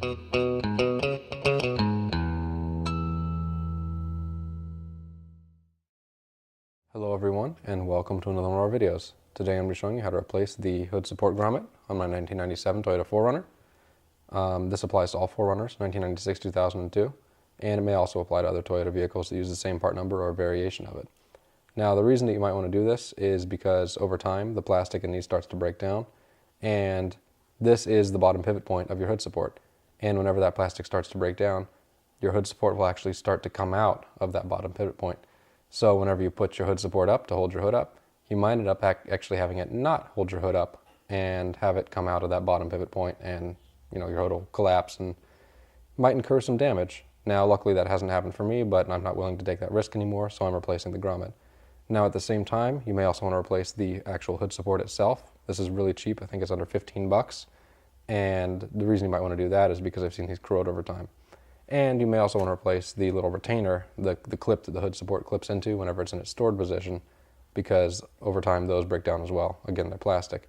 Hello everyone, and welcome to another one of our videos. Today I'm going to be showing you how to replace the hood support grommet on my 1997 Toyota 4Runner. This applies to all 4Runners, 1996, 2002, and it may also apply to other Toyota vehicles that use the same part number or variation of it. Now the reason that you might want to do this is because over time the plastic in these starts to break down, and this is the bottom pivot point of your hood support. And whenever that plastic starts to break down, your hood support will actually start to come out of that bottom pivot point. So whenever you put your hood support up to hold your hood up, you might end up actually having it not hold your hood up and have it come out of that bottom pivot point, and your hood will collapse and might incur some damage. Now luckily that hasn't happened for me, but I'm not willing to take that risk anymore, so I'm replacing the grommet. Now at the same time, you may also want to replace the actual hood support itself. This is really cheap, I think it's under 15 bucks. And the reason you might want to do that is because I've seen these corrode over time. And you may also want to replace the little retainer, the clip that the hood support clips into whenever it's in its stored position, because over time those break down as well. Again, they're plastic.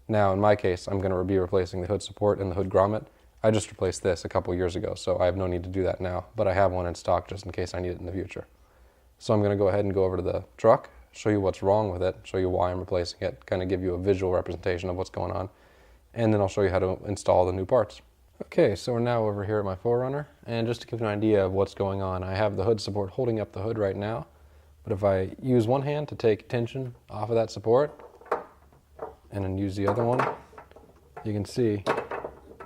Now in my case, I'm going to be replacing the hood support and the hood grommet. I just replaced this a couple years ago, so I have no need to do that now, but I have one in stock just in case I need it in the future. So I'm going to go ahead and go over to the truck, show you what's wrong with it, show you why I'm replacing it, kind of give you a visual representation of what's going on, and then I'll show you how to install the new parts. Okay, so we're now over here at my 4Runner, and just to give you an idea of what's going on, I have the hood support holding up the hood right now, but if I use one hand to take tension off of that support, and then use the other one, you can see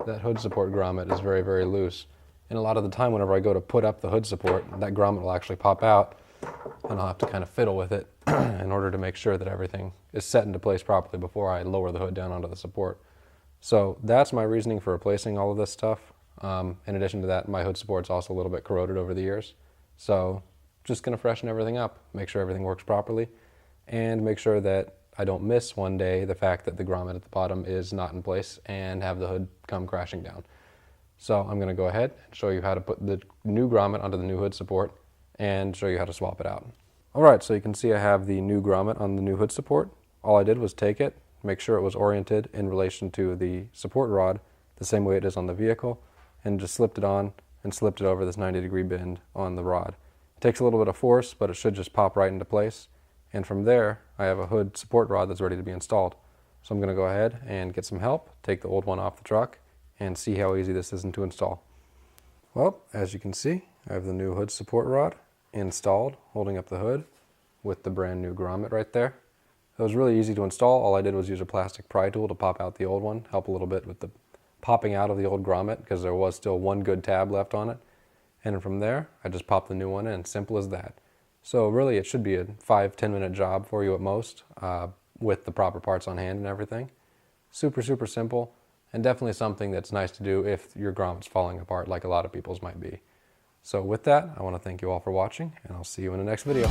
that hood support grommet is very, very loose. And a lot of the time whenever I go to put up the hood support, that grommet will actually pop out, and I'll have to kind of fiddle with it in order to make sure that everything is set into place properly before I lower the hood down onto the support. So that's my reasoning for replacing all of this stuff. In addition to that, my hood support's also a little bit corroded over the years. So just going to freshen everything up, make sure everything works properly, and make sure that I don't miss one day the fact that the grommet at the bottom is not in place and have the hood come crashing down. So I'm going to go ahead and show you how to put the new grommet onto the new hood support and show you how to swap it out. Alright, so you can see I have the new grommet on the new hood support. All I did was take it, make sure it was oriented in relation to the support rod the same way it is on the vehicle, and just slipped it on and slipped it over this 90-degree bend on the rod. It takes a little bit of force, but it should just pop right into place. And from there, I have a hood support rod that's ready to be installed. So I'm going to go ahead and get some help, take the old one off the truck, and see how easy this is to install. Well, as you can see, I have the new hood support rod installed, holding up the hood with the brand new grommet right there. It was really easy to install. All I did was use a plastic pry tool to pop out the old one, help a little bit with the popping out of the old grommet because there was still one good tab left on it. And from there, I just popped the new one in, simple as that. So really it should be a 5-10 minute job for you at most, with the proper parts on hand and everything. Super, super simple, and definitely something that's nice to do if your grommet's falling apart like a lot of people's might be. So with that, I want to thank you all for watching, and I'll see you in the next video.